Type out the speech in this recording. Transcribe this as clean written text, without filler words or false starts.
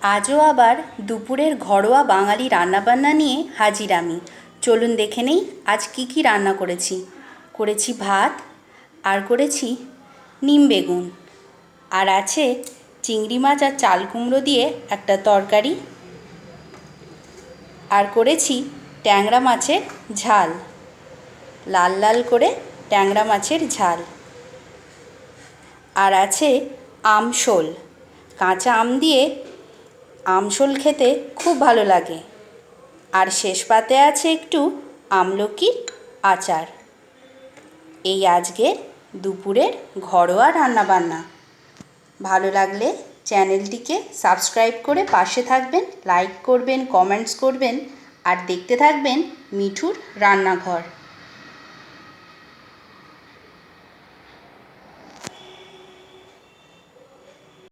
আজও আবার দুপুরের ঘরোয়া বাঙালি রান্নাবান্না নিয়ে হাজির আমি। চলুন দেখে নেই আজ কি কি রান্না করেছি। করেছি ভাত, আর করেছি নিম বেগুন, আর আছে চিংড়ি মাছ আর চাল কুমড়ো দিয়ে একটা তরকারি, আর করেছি ট্যাংরা মাছের ঝাল, লাল লাল করে ট্যাংরা মাছের ঝাল, আর আছে আমশোল। কাঁচা আম দিয়ে আমশোল খেতে খুব ভালো লাগে। আর শেষ পাতে আছে একটু আমলকির আচার। এই আজকের দুপুরের ঘরোয়া রান্নাবান্না। ভালো লাগলে চ্যানেলটিকে সাবস্ক্রাইব করে পাশে থাকবেন, লাইক করবেন, কমেন্টস করবেন, আর দেখতে থাকবেন মিঠুর রান্নাঘর।